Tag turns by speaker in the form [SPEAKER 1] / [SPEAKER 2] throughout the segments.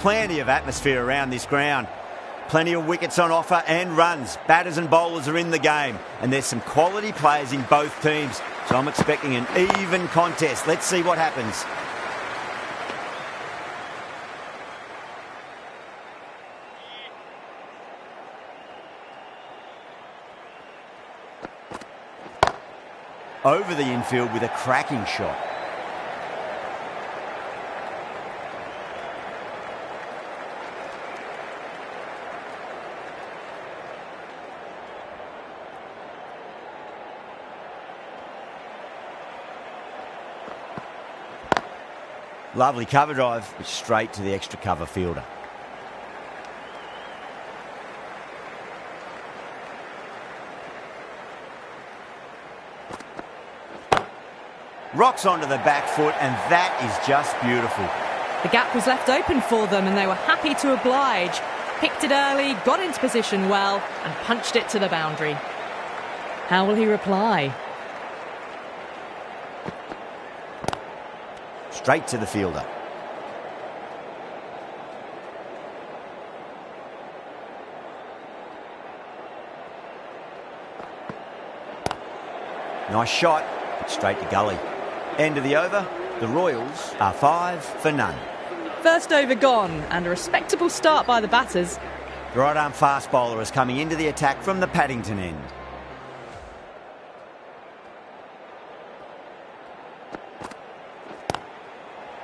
[SPEAKER 1] Plenty of atmosphere around this ground. Plenty of wickets on offer and runs. Batters and bowlers are in the game. And there's some quality players in both teams. So I'm expecting an even contest. Let's see what happens. Over the infield with a cracking shot. Lovely cover drive, but straight to the extra cover fielder. Rocks onto the back foot, and that is just beautiful.
[SPEAKER 2] The gap was left open for them, and they were happy to oblige. Picked it early, got into position well, and punched it to the boundary. How will he reply?
[SPEAKER 1] Straight to the fielder. Nice shot, but straight to gully. End of the over. The Royals are 5 for none.
[SPEAKER 2] First over gone, and a respectable start by the batters.
[SPEAKER 1] The right arm fast bowler is coming into the attack from the Paddington end.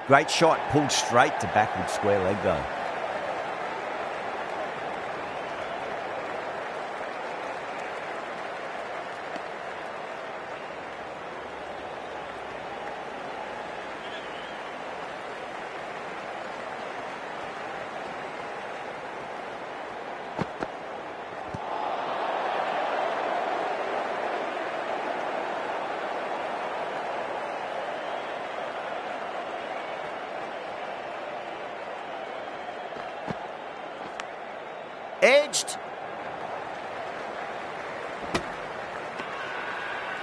[SPEAKER 1] Great shot, pulled straight to backward square leg though. Edged.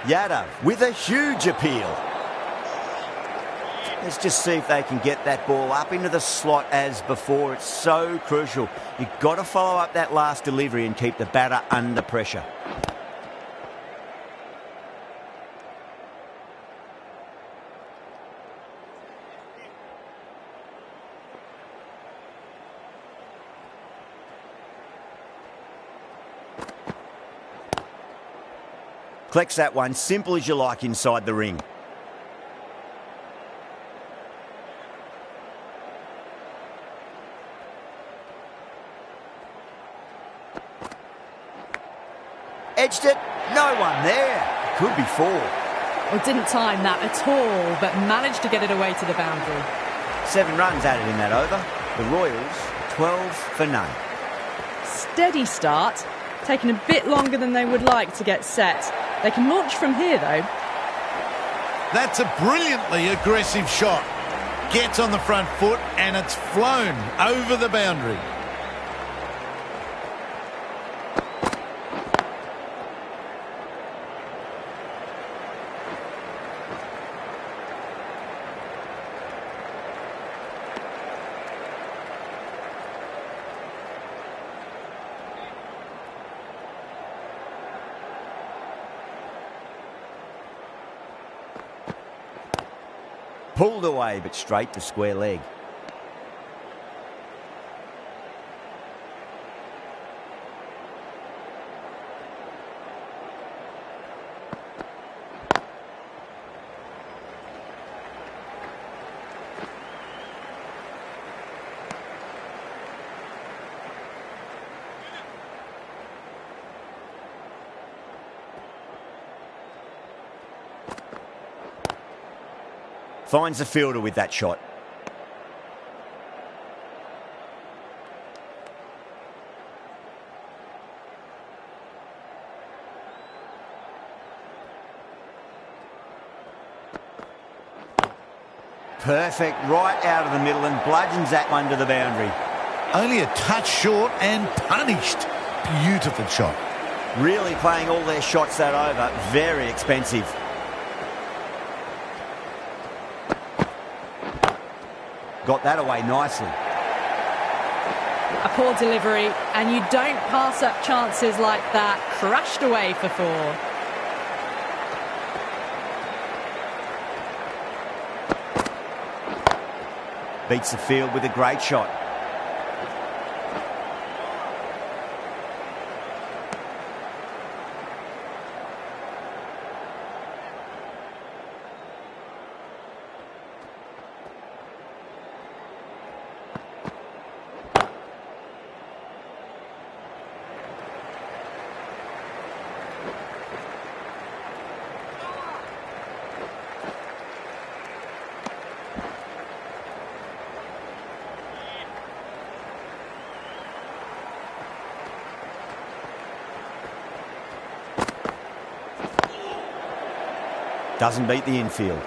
[SPEAKER 1] Yadav with a huge appeal. Let's just see if they can get that ball up into the slot as before. It's so crucial. You've got to follow up that last delivery and keep the batter under pressure. Collects that one, simple as you like inside the ring. Edged it, no one there. Could be 4.
[SPEAKER 2] Well, didn't time that at all, but managed to get it away to the boundary.
[SPEAKER 1] 7 runs added in that over. The Royals, 12 for none.
[SPEAKER 2] Steady start, taking a bit longer than they would like to get set. They can launch from here, though.
[SPEAKER 3] That's a brilliantly aggressive shot. Gets on the front foot, and it's flown over the boundary.
[SPEAKER 1] Pulled away, but straight to square leg. Finds the fielder with that shot. Perfect, right out of the middle, and bludgeons that one to the boundary.
[SPEAKER 3] Only a touch short and punished. Beautiful shot.
[SPEAKER 1] Really playing all their shots that over. Very expensive. Got that away nicely.
[SPEAKER 2] A poor delivery, and you don't pass up chances like that. Crashed away for 4.
[SPEAKER 1] Beats the field with a great shot. Doesn't beat the infield.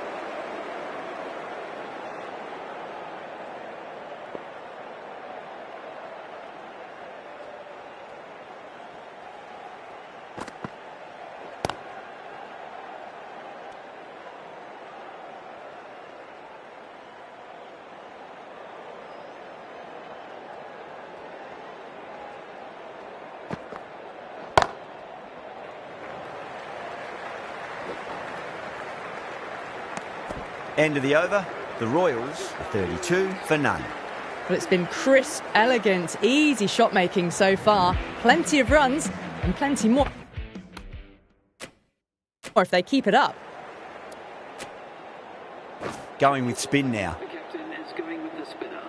[SPEAKER 1] End of the over. The Royals are 32 for none.
[SPEAKER 2] Well, it's been crisp, elegant, easy shot making so far. Plenty of runs and plenty more if they keep it up.
[SPEAKER 1] Going with spin now.
[SPEAKER 4] The captain is going with the spinner.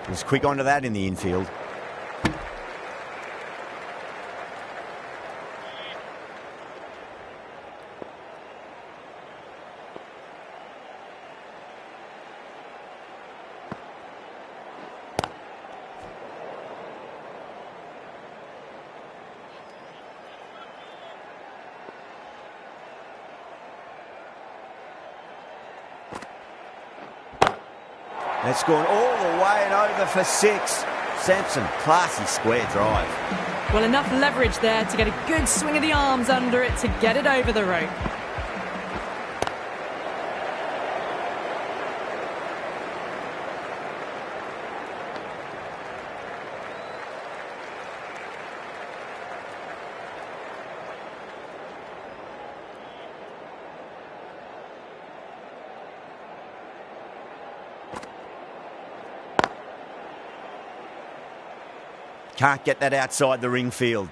[SPEAKER 1] Was quick onto that in the infield. That's gone all the way and over for 6. Sampson, classy square drive.
[SPEAKER 2] Well, enough leverage there to get a good swing of the arms under it to get it over the rope.
[SPEAKER 1] Can't get that outside the ring field.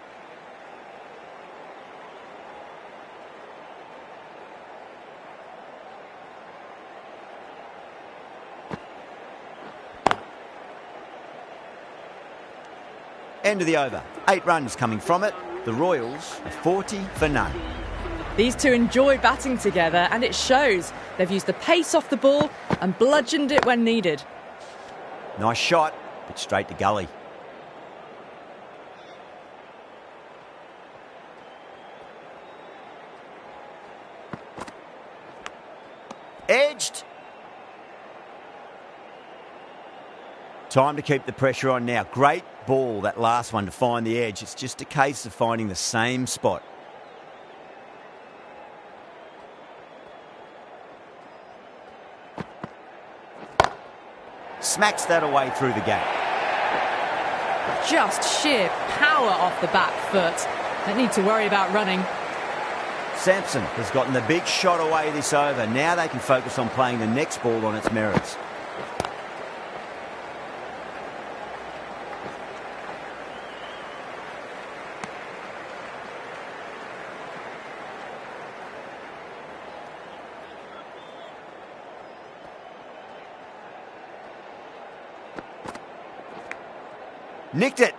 [SPEAKER 1] End of the over. 8 runs coming from it. The Royals are 40 for none.
[SPEAKER 2] These two enjoy batting together, and it shows. They've used the pace off the ball and bludgeoned it when needed.
[SPEAKER 1] Nice shot, but straight to gully. Edged. Time to keep the pressure on now. Great ball, that last one, to find the edge. It's just a case of finding the same spot. Smacks that away through the gap.
[SPEAKER 2] Just sheer power off the back foot. Don't need to worry about running.
[SPEAKER 1] Sampson has gotten the big shot away this over. Now they can focus on playing the next ball on its merits. Nicked it.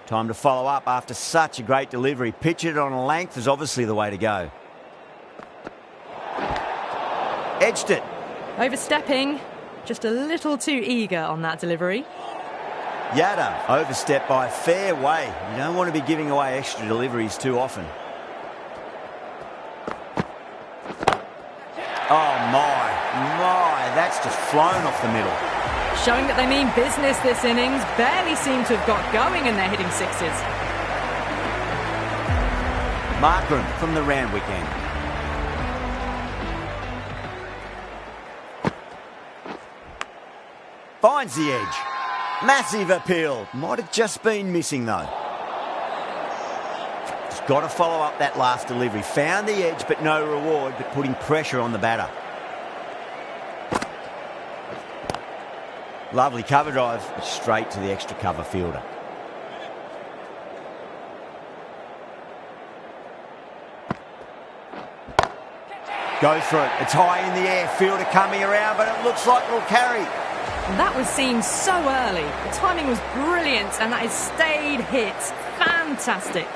[SPEAKER 1] Time to follow up after such a great delivery. Pitch it on a length is obviously the way to go. Edged it.
[SPEAKER 2] Overstepping, just a little too eager on that delivery.
[SPEAKER 1] Yada overstepped by a fair way. You don't want to be giving away extra deliveries too often. Oh my, that's just flown off the middle.
[SPEAKER 2] Showing that they mean business this innings. Barely seem to have got going and they're hitting sixes.
[SPEAKER 1] Markram from the Randwick end. Finds the edge. Massive appeal. Might have just been missing though. Just got to follow up that last delivery. Found the edge but no reward, but putting pressure on the batter. Lovely cover drive, straight to the extra cover fielder. Go for it. It's high in the air. Fielder coming around, but it looks like it'll carry.
[SPEAKER 2] That was seen so early. The timing was brilliant, and that is stayed hits. Fantastic.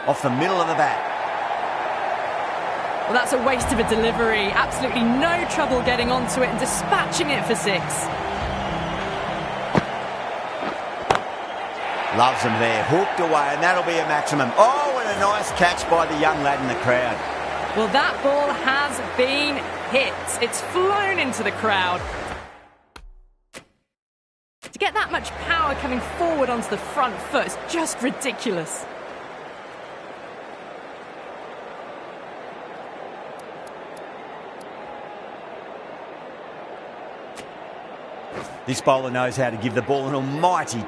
[SPEAKER 1] Off the middle of the bat.
[SPEAKER 2] Well, that's a waste of a delivery. Absolutely no trouble getting onto it and dispatching it for six.
[SPEAKER 1] Loves them there. Hooked away, and that'll be a maximum. Oh, and a nice catch by the young lad in the crowd.
[SPEAKER 2] Well, that ball has been hit. It's flown into the crowd. To get that much power coming forward onto the front foot is just ridiculous.
[SPEAKER 1] This bowler knows how to give the ball an almighty...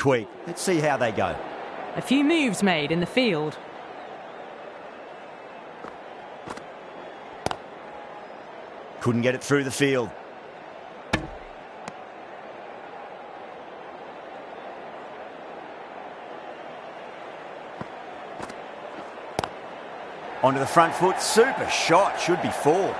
[SPEAKER 1] tweak. Let's see how they go.
[SPEAKER 2] A few moves made in the field.
[SPEAKER 1] Couldn't get it through the field. Onto the front foot. Super shot. Should be four.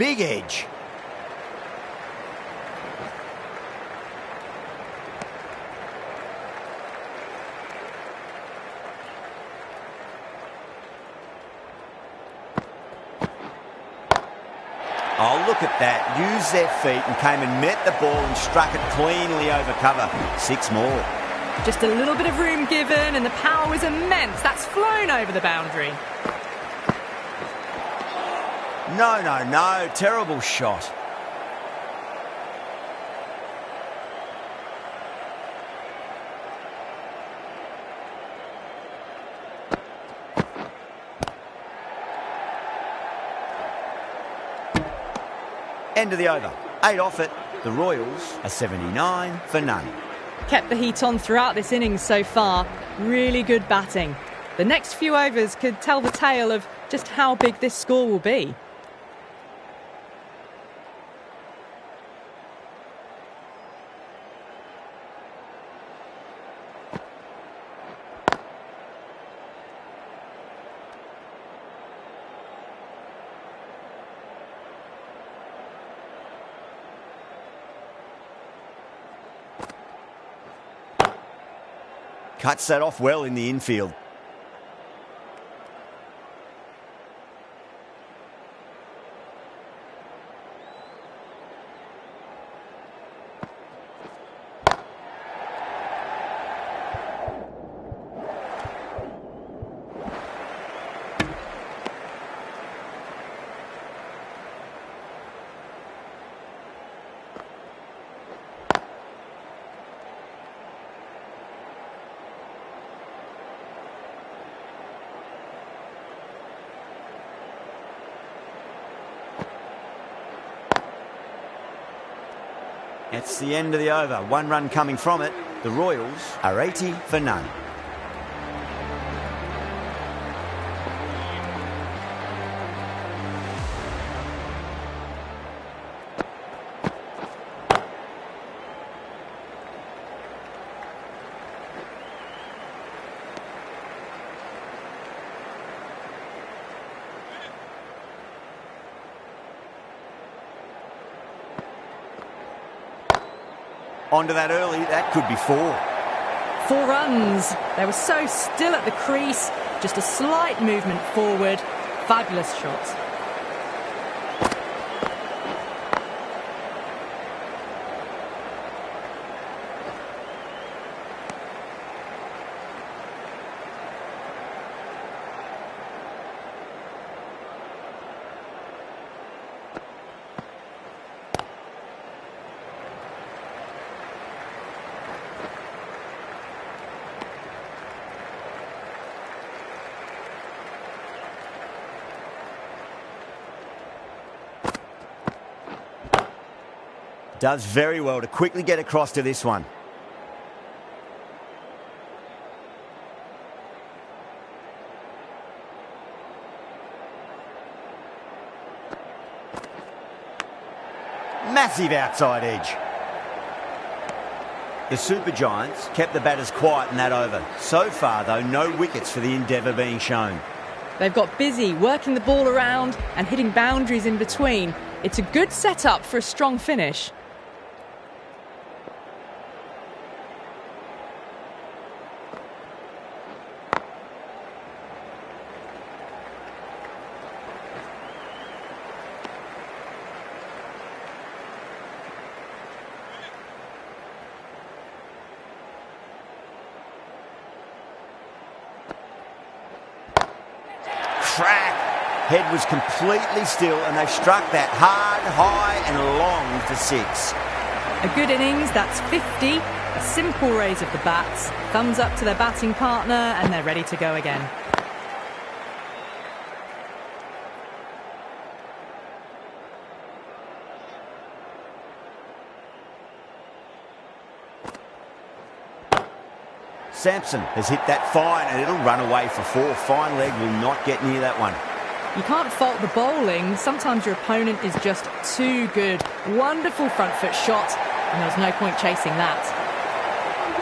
[SPEAKER 1] Big edge. Oh, look at that. Used their feet and came and met the ball and struck it cleanly over cover. Six more.
[SPEAKER 2] Just a little bit of room given and the power was immense. That's flown over the boundary.
[SPEAKER 1] No, no, no. Terrible shot. End of the over. 8 off it. The Royals are 79 for none.
[SPEAKER 2] Kept the heat on throughout this innings so far. Really good batting. The next few overs could tell the tale of just how big this score will be.
[SPEAKER 1] Cuts that off well in the infield. It's the end of the over. 1 run coming from it. The Royals are 80 for none. Onto that early, that could be 4.
[SPEAKER 2] 4 runs. They were so still at the crease, just a slight movement forward. Fabulous shot.
[SPEAKER 1] Does very well to quickly get across to this one. Massive outside edge. The Super Giants kept the batters quiet in that over. So far, though, no wickets for the endeavour being shown.
[SPEAKER 2] They've got busy working the ball around and hitting boundaries in between. It's a good setup for a strong finish.
[SPEAKER 1] Crack! Head was completely still and they struck that hard, high and long for 6.
[SPEAKER 2] A good innings, that's 50. A simple raise of the bats. Thumbs up to their batting partner and they're ready to go again.
[SPEAKER 1] Sampson has hit that fine and it'll run away for 4. Fine leg will not get near that one.
[SPEAKER 2] You can't fault the bowling. Sometimes your opponent is just too good. Wonderful front foot shot, and there's no point chasing that.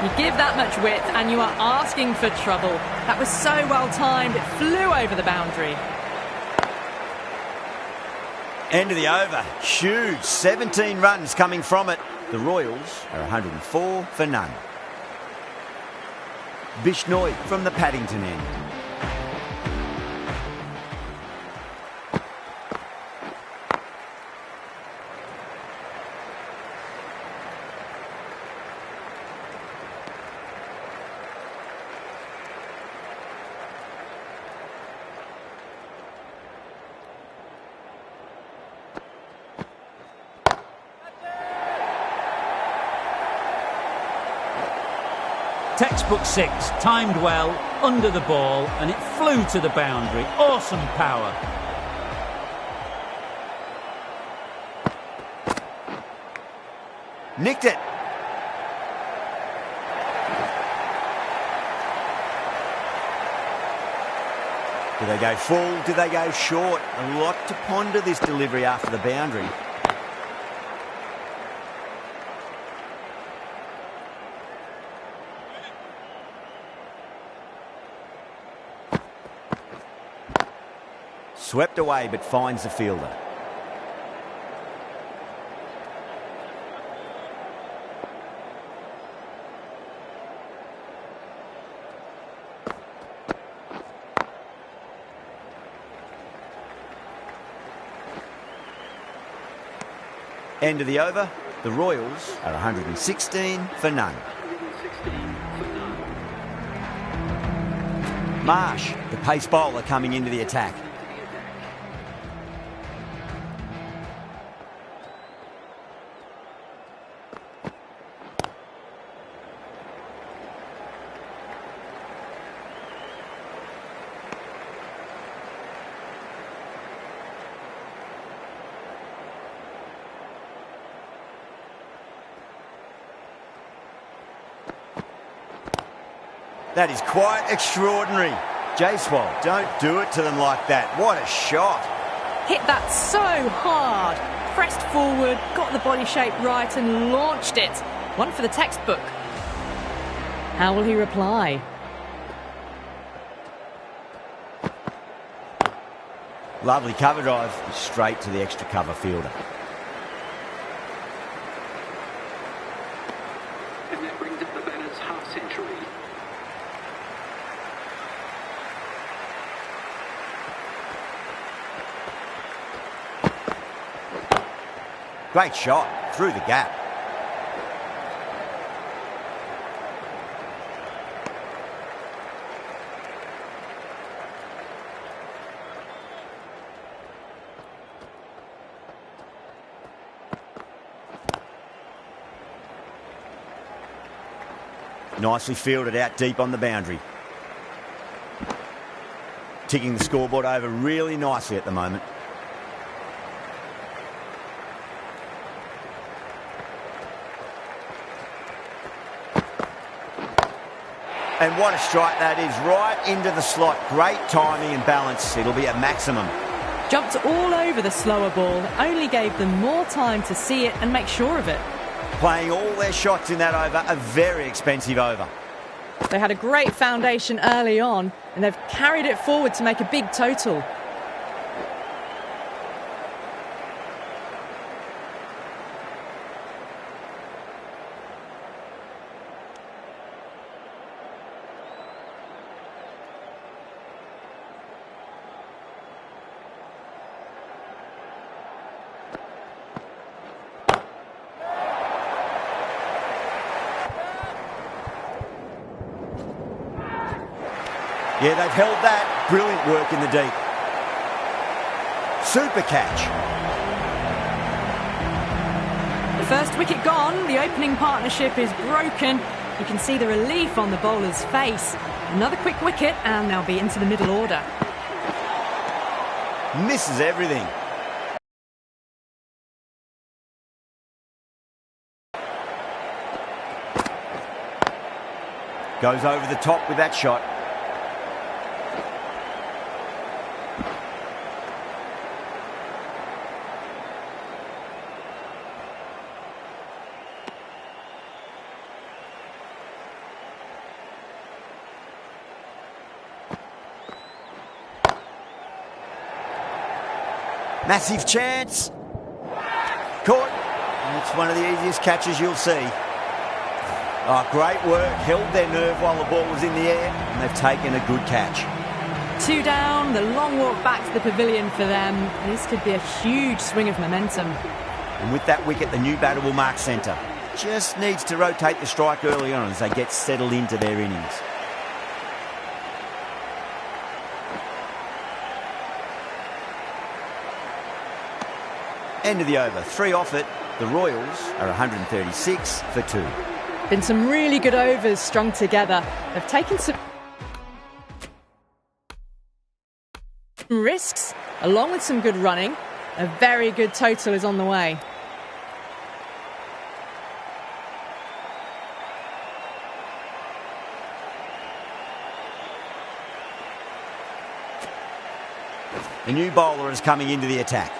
[SPEAKER 2] You give that much width and you are asking for trouble. That was so well timed, it flew over the boundary.
[SPEAKER 1] End of the over. Huge. 17 runs coming from it. The Royals are 104 for none. Bishnoi from the Paddington end.
[SPEAKER 5] Textbook 6, timed well, under the ball, and it flew to the boundary. Awesome power.
[SPEAKER 1] Nicked it. Do they go full? Do they go short? A lot to ponder this delivery after the boundary. Swept away but finds the fielder. End of the over. The Royals are 116 for none.
[SPEAKER 4] 116 for none.
[SPEAKER 1] Marsh, the pace bowler, coming into the attack. That is quite extraordinary. J-Swell, don't do it to them like that. What a shot.
[SPEAKER 2] Hit that so hard. Pressed forward, got the body shape right and launched it. One for the textbook. How will he reply?
[SPEAKER 1] Lovely cover drive, straight to the extra cover fielder.
[SPEAKER 4] And that brings up the batter's half century.
[SPEAKER 1] Great shot, through the gap. Nicely fielded out deep on the boundary. Ticking the scoreboard over really nicely at the moment. And what a strike that is, right into the slot. Great timing and balance. It'll be at maximum.
[SPEAKER 2] Jumped all over the slower ball, only gave them more time to see it and make sure of it.
[SPEAKER 1] Playing all their shots in that over, a very expensive over.
[SPEAKER 2] They had a great foundation early on and they've carried it forward to make a big total.
[SPEAKER 1] Yeah, they've held that. Brilliant work in the deep. Super catch.
[SPEAKER 2] The first wicket gone, the opening partnership is broken. You can see the relief on the bowler's face. Another quick wicket and they'll be into the middle order.
[SPEAKER 1] Misses everything. Goes over the top with that shot. Massive chance. Caught. And it's one of the easiest catches you'll see. Oh, great work. Held their nerve while the ball was in the air, and they've taken a good catch.
[SPEAKER 2] 2 down, the long walk back to the pavilion for them. This could be a huge swing of momentum.
[SPEAKER 1] And with that wicket, the new batter will mark centre. Just needs to rotate the strike early on as they get settled into their innings. End of the over. 3 off it. The Royals are 136 for 2.
[SPEAKER 2] Been some really good overs strung together. They've taken some risks along with some good running. A very good total is on the way.
[SPEAKER 1] The new bowler is coming into the attack.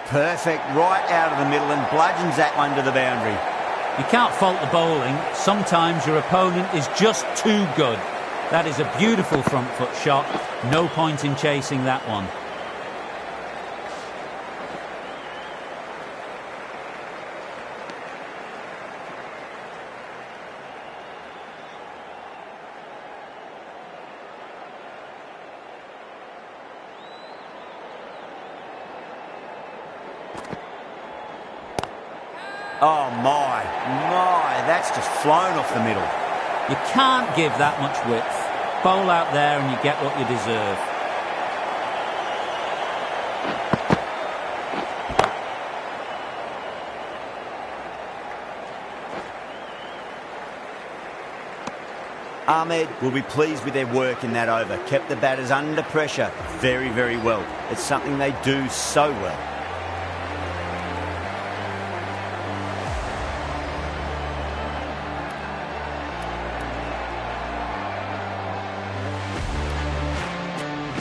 [SPEAKER 1] Perfect, right out of the middle and bludgeons that one to the boundary.
[SPEAKER 5] You can't fault the bowling. Sometimes your opponent is just too good. That is a beautiful front foot shot. No point in chasing that one.
[SPEAKER 1] Oh, my, that's just flown off the middle.
[SPEAKER 5] You can't give that much width. Bowl out there and you get what you deserve.
[SPEAKER 1] Ahmed will be pleased with their work in that over. Kept the batters under pressure very, very well. It's something they do so well.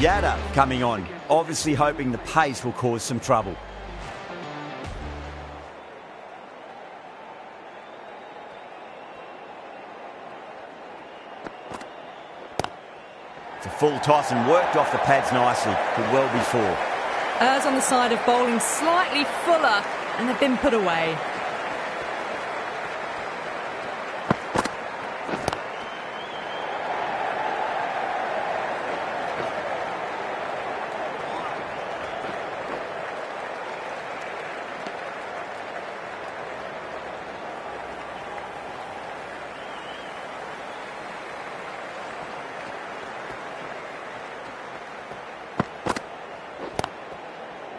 [SPEAKER 1] Yada coming on, obviously hoping the pace will cause some trouble. It's a full toss and worked off the pads nicely, but well before.
[SPEAKER 2] R's on the side of bowling slightly fuller, and they've been put away.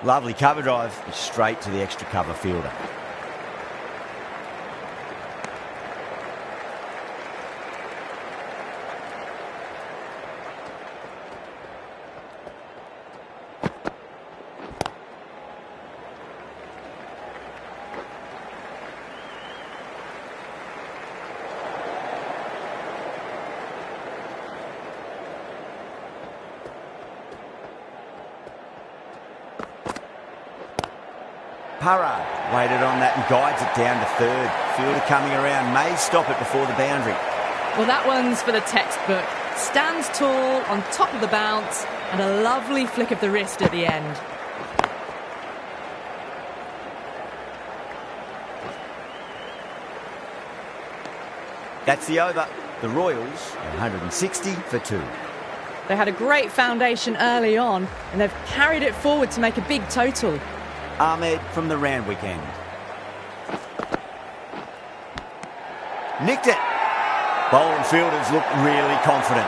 [SPEAKER 1] Lovely cover drive, straight to the extra cover fielder. Rr waited on that and guides it down to third. Fielder coming around, may stop it before the boundary.
[SPEAKER 2] Well, that one's for the textbook. Stands tall, on top of the bounce, and a lovely flick of the wrist at the end.
[SPEAKER 1] That's the over. The Royals, 160 for 2.
[SPEAKER 2] They had a great foundation early on, and they've carried it forward to make a big total.
[SPEAKER 1] Ahmed from the Randwick end. Nicked it. Bowler and fielders look really confident.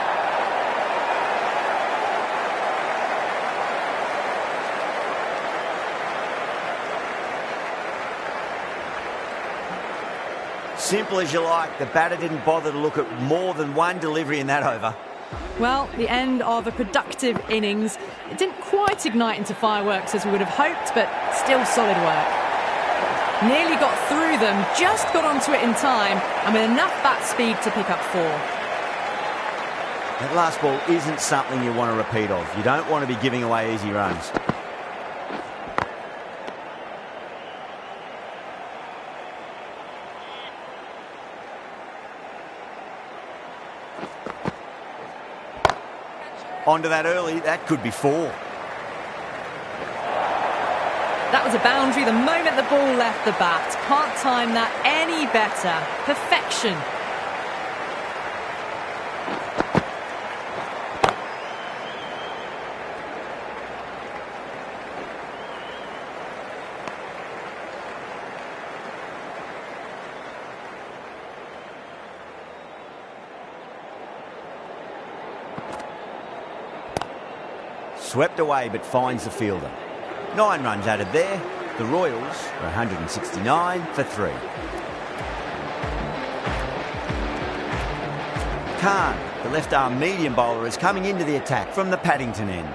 [SPEAKER 1] Simple as you like, the batter didn't bother to look at more than one delivery in that over.
[SPEAKER 2] Well, the end of a productive innings. It didn't quite ignite into fireworks as we would have hoped, but still solid work. Nearly got through them, just got onto it in time, and with enough bat speed to pick up 4.
[SPEAKER 1] That last ball isn't something you want to repeat of. You don't want to be giving away easy runs. Onto that early, that could be 4.
[SPEAKER 2] That was a boundary the moment the ball left the bat. Can't time that any better. Perfection.
[SPEAKER 1] Swept away but finds the fielder. 9 runs added there. The Royals are 169 for 3. Khan, the left-arm medium bowler, is coming into the attack from the Paddington end.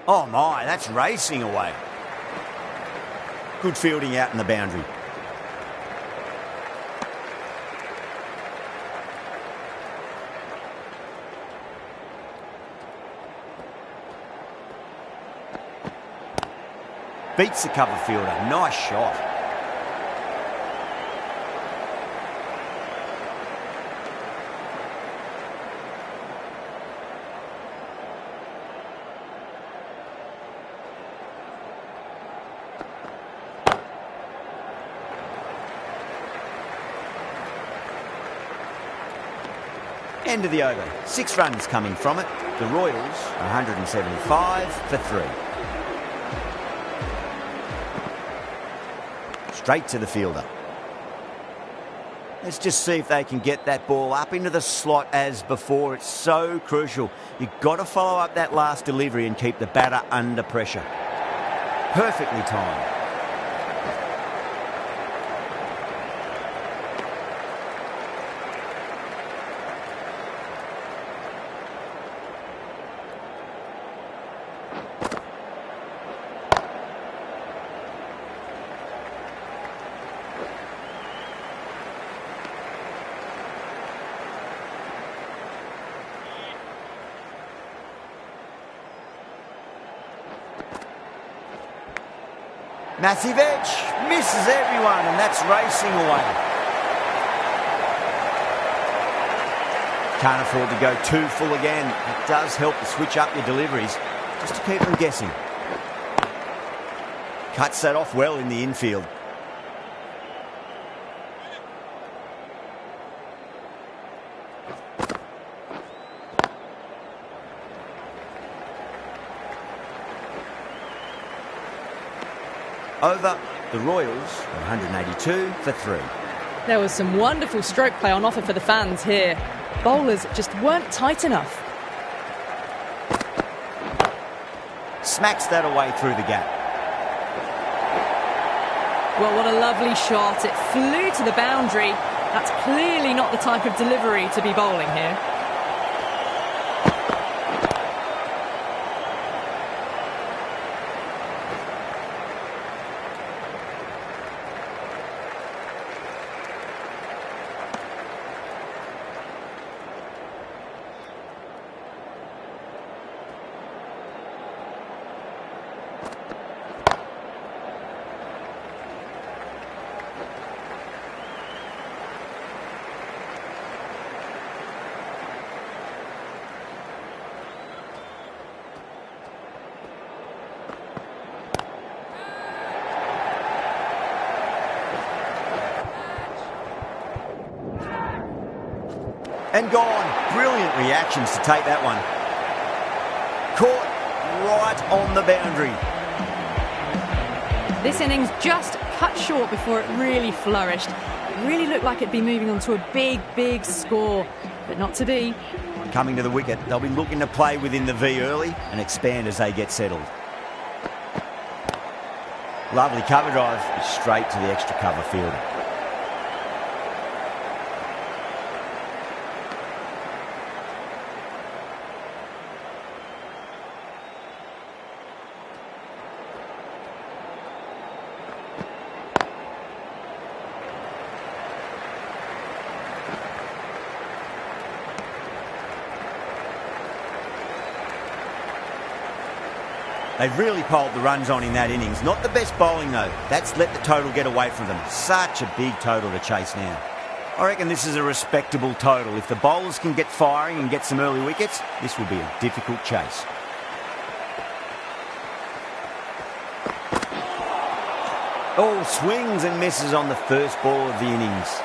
[SPEAKER 1] Oh my, that's racing away. Good fielding out in the boundary. Beats the cover fielder. Nice shot. End of the over. 6 runs coming from it. The Royals, 175 for 3. Straight to the fielder. Let's just see if they can get that ball up into the slot as before. It's so crucial. You've got to follow up that last delivery and keep the batter under pressure. Perfectly timed. Massive edge, misses everyone, and that's racing away. Can't afford to go too full again. It does help to switch up your deliveries, just to keep them guessing. Cuts that off well in the infield. Over. The Royals, 182 for 3.
[SPEAKER 2] There was some wonderful stroke play on offer for the fans here. Bowlers just weren't tight enough.
[SPEAKER 1] Smacks that away through the gap.
[SPEAKER 2] Well, what a lovely shot. It flew to the boundary. That's clearly not the type of delivery to be bowling here.
[SPEAKER 1] And gone. Brilliant reactions to take that one. Caught right on the boundary.
[SPEAKER 2] This innings just cut short before it really flourished. It really looked like it'd be moving on to a big, big score, but not to be.
[SPEAKER 1] Coming to the wicket, they'll be looking to play within the V early and expand as they get settled. Lovely cover drive, straight to the extra cover fielder. They've really piled the runs on in that innings. Not the best bowling, though. That's let the total get away from them. Such a big total to chase now. I reckon this is a respectable total. If the bowlers can get firing and get some early wickets, this will be a difficult chase. Oh, swings and misses on the first ball of the innings.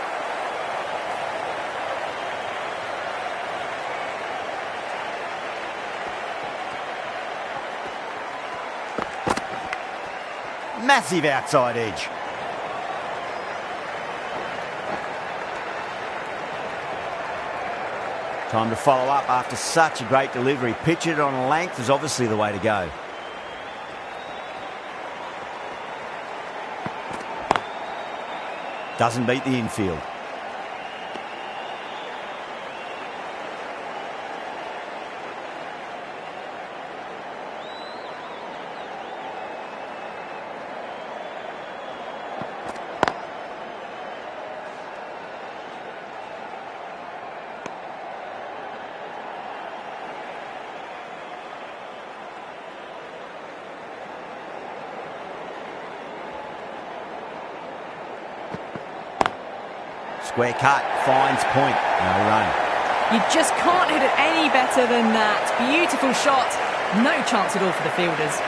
[SPEAKER 1] Massive outside edge. Time to follow up after such a great delivery. Pitch it on length is obviously the way to go. Doesn't beat the infield. Square cut, finds point, no run.
[SPEAKER 2] You just can't hit it any better than that. Beautiful shot. No chance at all for the fielders.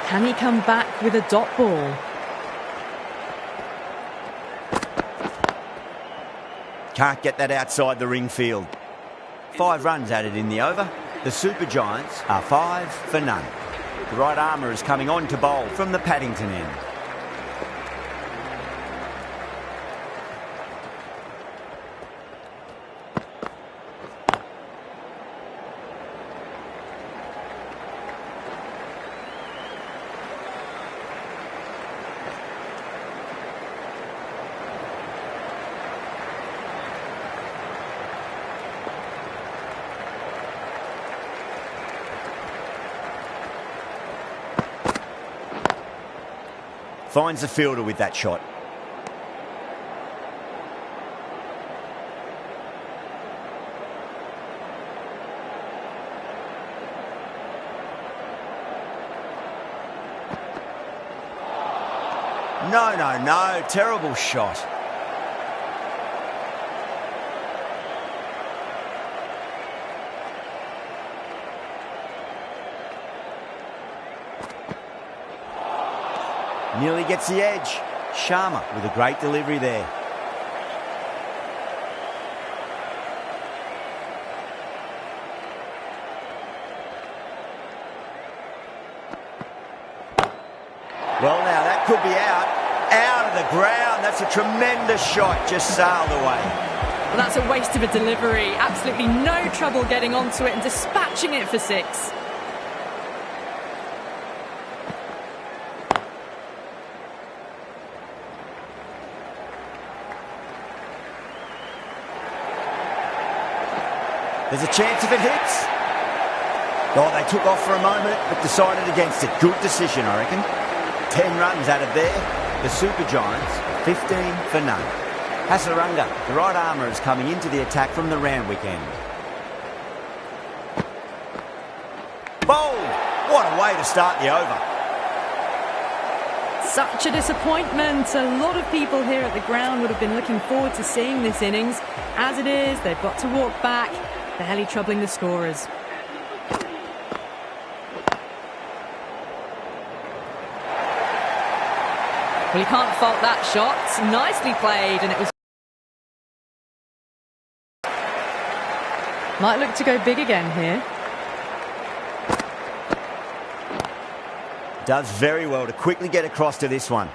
[SPEAKER 2] Can he come back with a dot ball?
[SPEAKER 1] Can't get that outside the ring field. 5 runs added in the over. The Super Giants are 5 for none. The right armour is coming on to bowl from the Paddington end. Finds the fielder with that shot. No. Terrible shot. Nearly gets the edge. Sharma with a great delivery there. Well, now that could be out of the ground. That's a tremendous shot, just sailed away.
[SPEAKER 2] Well, that's a waste of a delivery. Absolutely no trouble getting onto it and dispatching it for 6.
[SPEAKER 1] There's a chance if it hits. Oh, they took off for a moment, but decided against it. Good decision, I reckon. 10 runs out of there. The Super Giants, 15 for none. Hasaranga, the right armour, is coming into the attack from the Randwick end. Bowled! What a way to start the over.
[SPEAKER 2] Such a disappointment. A lot of people here at the ground would have been looking forward to seeing this innings. As it is, they've got to walk back, barely troubling the scorers. Well, you can't fault that shot. Nicely played, and it was... Might look to go big again here.
[SPEAKER 1] Does very well to quickly get across to this one.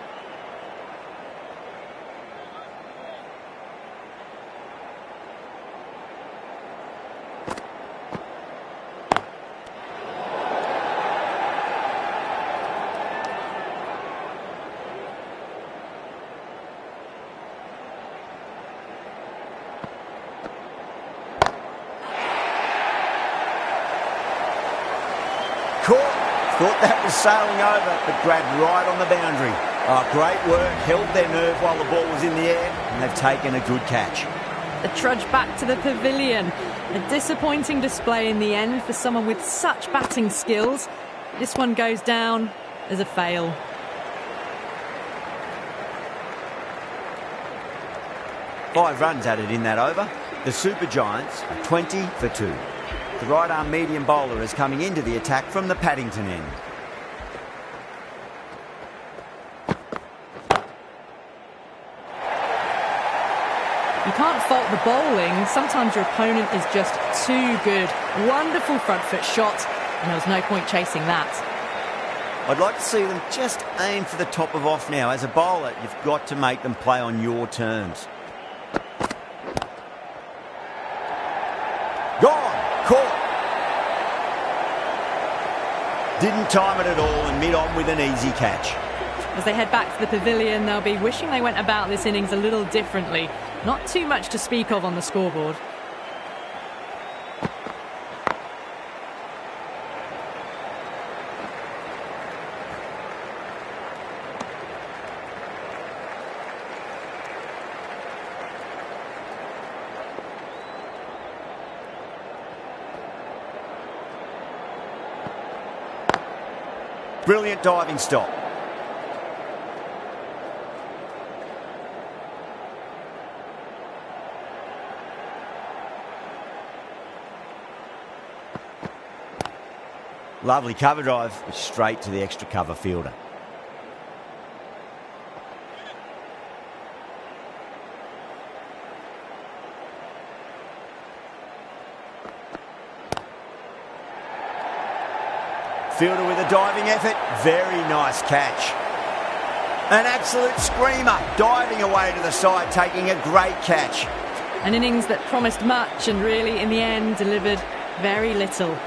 [SPEAKER 1] Thought that was sailing over, but grabbed right on the boundary. Oh, great work, held their nerve while the ball was in the air, and they've taken a good catch.
[SPEAKER 2] The trudge back to the pavilion. A disappointing display in the end for someone with such batting skills. This one goes down as a fail.
[SPEAKER 1] Five runs added in that over. The Super Giants are 20 for 2. The right-arm medium bowler is coming into the attack from the Paddington end.
[SPEAKER 2] You can't fault the bowling. Sometimes your opponent is just too good. Wonderful front foot shot, and there was no point chasing that.
[SPEAKER 1] I'd like to see them just aim for the top of off now. As a bowler, you've got to make them play on your terms. Gone! Caught! Didn't time it at all and mid-on with an easy catch.
[SPEAKER 2] As they head back to the pavilion, they'll be wishing they went about this innings a little differently. Not too much to speak of on the scoreboard.
[SPEAKER 1] Brilliant diving stop. Lovely cover drive, straight to the extra cover fielder. Fielder with a diving effort, very nice catch. An absolute screamer, diving away to the side, taking a great catch.
[SPEAKER 2] An innings that promised much and really, in the end, delivered very little.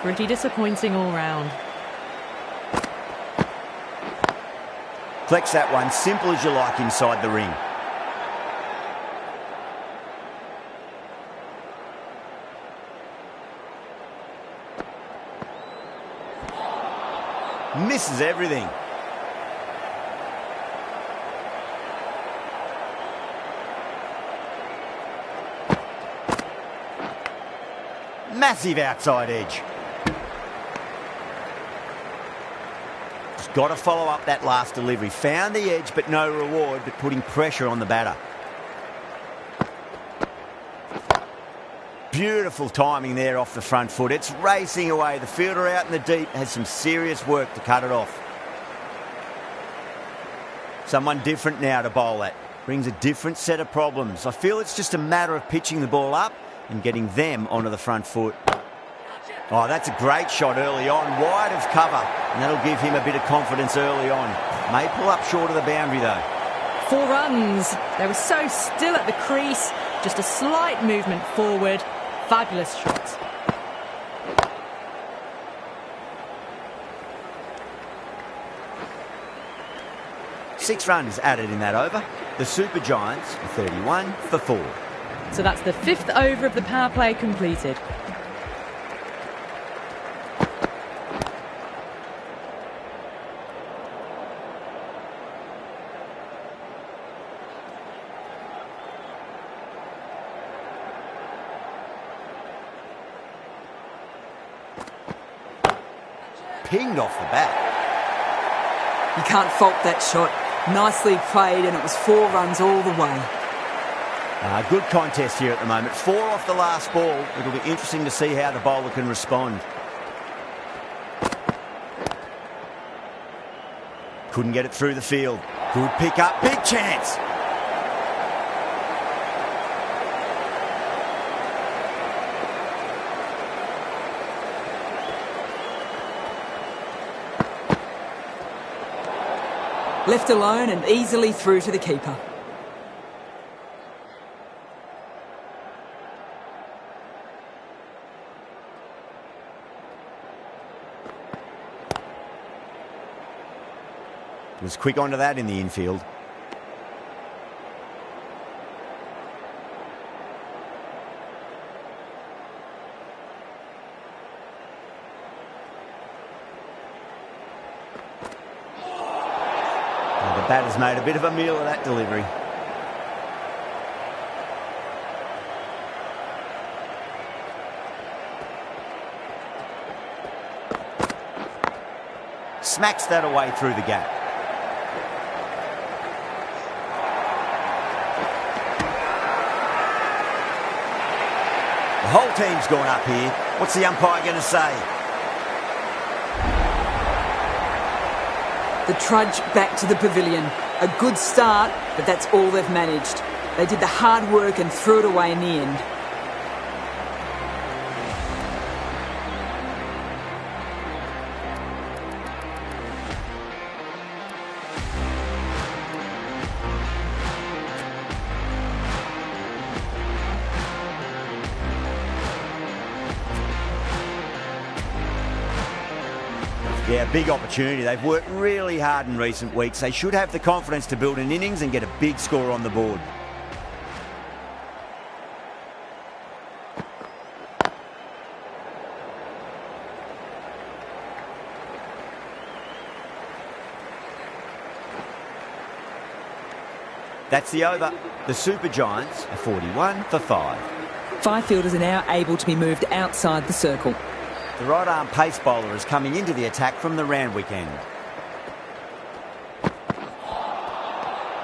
[SPEAKER 2] Pretty disappointing all round.
[SPEAKER 1] Collects that one, simple as you like inside the ring. Misses everything. Massive outside edge. Just got to follow up that last delivery. Found the edge, but no reward, but putting pressure on the batter. Beautiful timing there off the front foot. It's racing away. The fielder out in the deep has some serious work to cut it off. Someone different now to bowl that. Brings a different set of problems. I feel it's just a matter of pitching the ball up and getting them onto the front foot. Oh, that's a great shot early on, wide of cover, and that'll give him a bit of confidence early on. May pull up short of the boundary though.
[SPEAKER 2] 4 runs. They were so still at the crease, just a slight movement forward. Fabulous shot.
[SPEAKER 1] Six runs added in that over. The Super Giants are 31 for 4.
[SPEAKER 2] So that's the 5th over of the power play completed.
[SPEAKER 1] Pinged off the bat.
[SPEAKER 6] You can't fault that shot. Nicely played, and it was 4 runs all the way.
[SPEAKER 1] Good contest here at the moment. 4 off the last ball. It'll be interesting to see how the bowler can respond. Couldn't get it through the field. Good pick up. Big chance.
[SPEAKER 6] Left alone and easily through to the keeper.
[SPEAKER 1] Was quick onto that in the infield. The batter's made a bit of a meal of that delivery. Smacks that away through the gap. The whole team's gone up here. What's the umpire going to say?
[SPEAKER 6] The trudge back to the pavilion. A good start, but that's all they've managed. They did the hard work and threw it away in the end.
[SPEAKER 1] Yeah, big opportunity. They've worked really hard in recent weeks. They should have the confidence to build an innings and get a big score on the board. That's the over. The Super Giants are 41 for 5.
[SPEAKER 6] 5 fielders are now able to be moved outside the circle.
[SPEAKER 1] The right-arm pace bowler is coming into the attack from the Randwick end.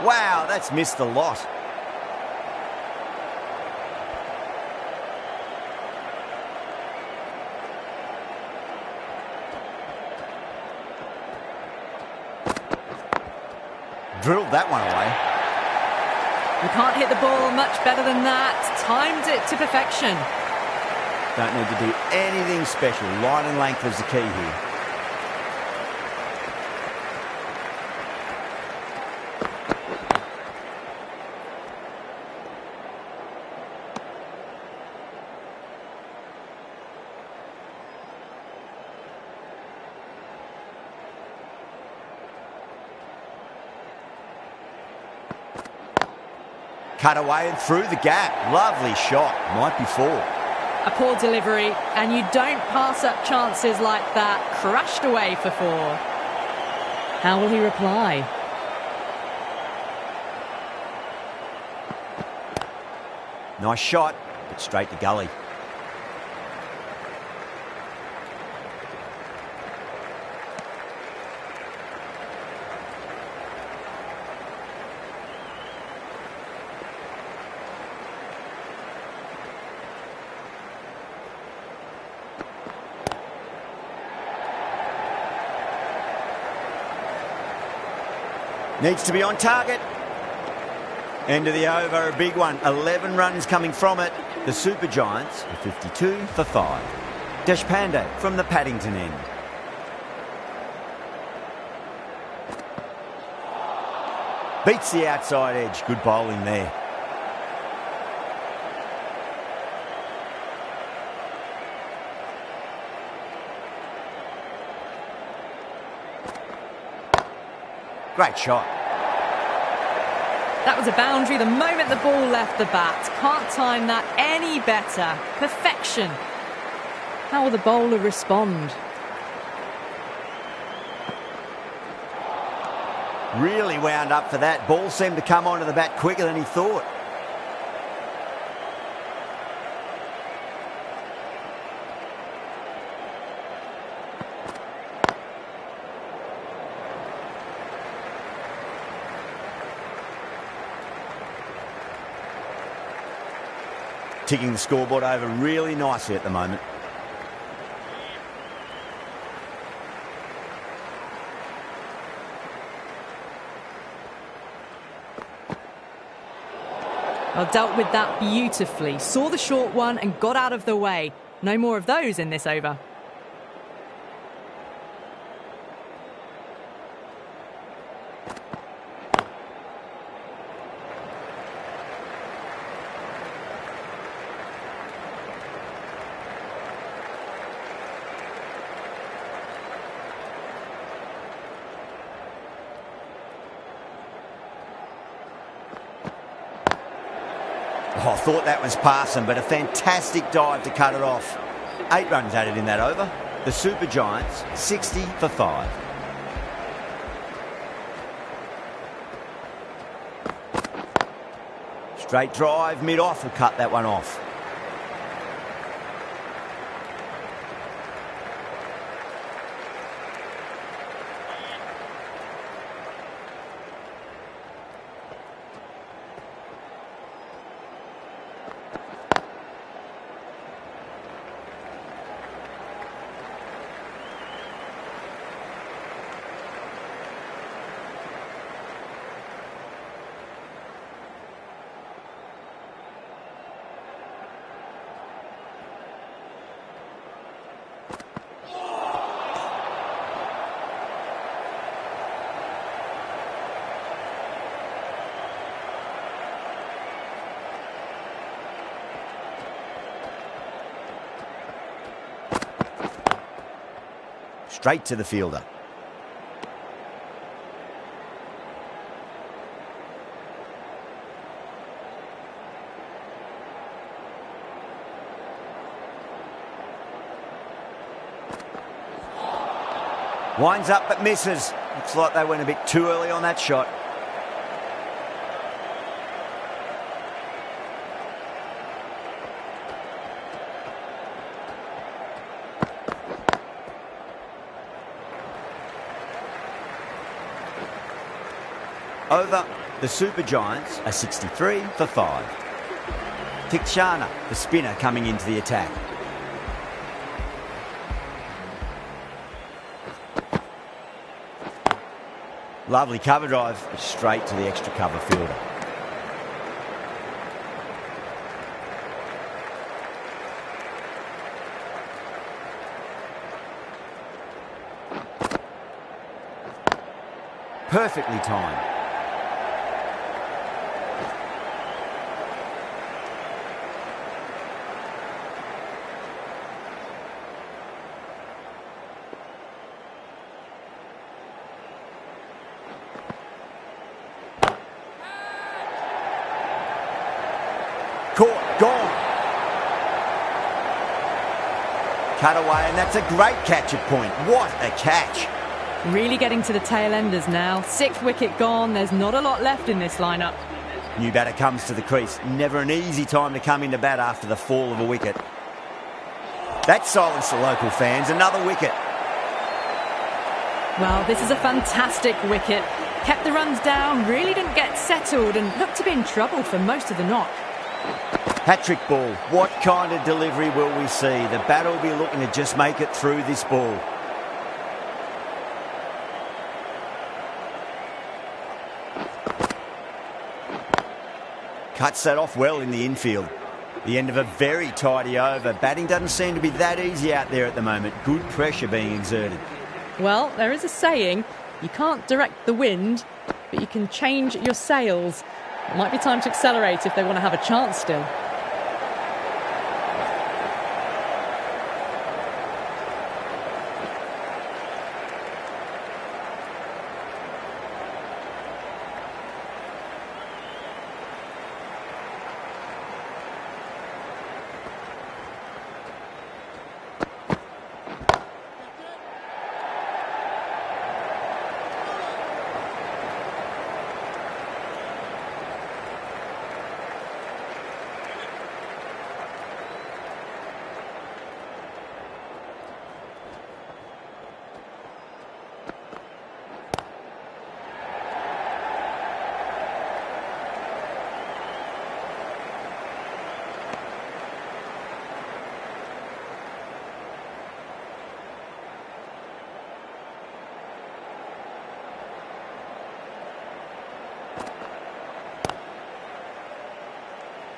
[SPEAKER 1] Wow, that's missed a lot. drilled that one away.
[SPEAKER 2] You can't hit the ball much better than that. Timed it to perfection.
[SPEAKER 1] Don't need to do anything special. Line and length is the key here. Cut away and through the gap. Lovely shot. Might be four.
[SPEAKER 2] A poor delivery, and you don't pass up chances like that. Crashed away for four. How will he reply?
[SPEAKER 1] Nice shot, but straight to gully. Needs to be on target. End of the over, a big one. 11 runs coming from it. The Super Giants are 52 for 5. Deshpande from the Paddington end. Beats the outside edge. Good bowling there. Great shot.
[SPEAKER 2] That was a boundary the moment the ball left the bat. Can't time that any better. Perfection. How will the bowler respond?
[SPEAKER 1] Really wound up for that. Ball seemed to come onto the bat quicker than he thought. Ticking the scoreboard over really nicely at the moment.
[SPEAKER 2] Well, dealt with that beautifully. Saw the short one and got out of the way. No more of those in this over.
[SPEAKER 1] Oh, I thought that was passing, but a fantastic dive to cut it off. 8 runs added in that over. The Super Giants, 60 for 5. Straight drive, mid-off, will cut that one off. Straight to the fielder. Winds up but misses. Looks like they went a bit too early on that shot. Over, the Super Giants are 63 for 5. Tikshana, the spinner, coming into the attack. Lovely cover drive, straight to the extra cover fielder. Perfectly timed. Caught, gone. Cut away, and that's a great catch at point. What a catch.
[SPEAKER 2] Really getting to the tail enders now. 6th wicket gone. There's not a lot left in this lineup.
[SPEAKER 1] New batter comes to the crease. Never an easy time to come into bat after the fall of a wicket. That silenced the local fans. Another wicket.
[SPEAKER 2] Well, this is a fantastic wicket. Kept the runs down, really didn't get settled and looked to be in trouble for most of the knock.
[SPEAKER 1] Hat-trick ball. What kind of delivery will we see? The batter will be looking to just make it through this ball. Cuts that off well in the infield. The end of a very tidy over. Batting doesn't seem to be that easy out there at the moment. Good pressure being exerted.
[SPEAKER 2] Well, there is a saying, you can't direct the wind, but you can change your sails. It might be time to accelerate if they want to have a chance still.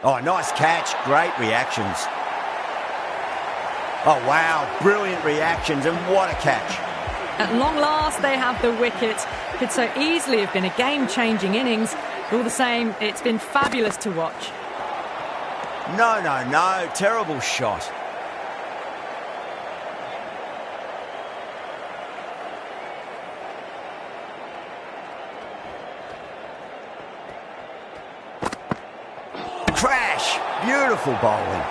[SPEAKER 1] Oh, nice catch. Great reactions. Oh, wow. Brilliant reactions, and what a catch.
[SPEAKER 2] At long last, they have the wicket. Could so easily have been a game-changing innings. But all the same, it's been fabulous to watch.
[SPEAKER 1] No, no, no. Terrible shot. Crash! Beautiful bowling.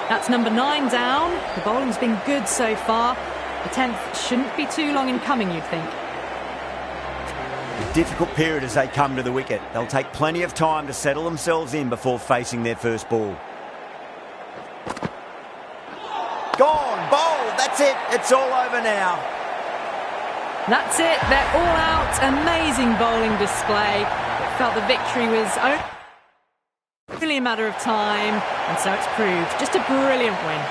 [SPEAKER 2] That's number 9 down. The bowling's been good so far. The 10th shouldn't be too long in coming, you'd think.
[SPEAKER 1] A difficult period as they come to the wicket. They'll take plenty of time to settle themselves in before facing their first ball. Gone! Bowled! That's it! It's all over now.
[SPEAKER 2] That's it. They're all out. Amazing bowling display. It felt the victory was only a matter of time, and so it's proved just a brilliant win.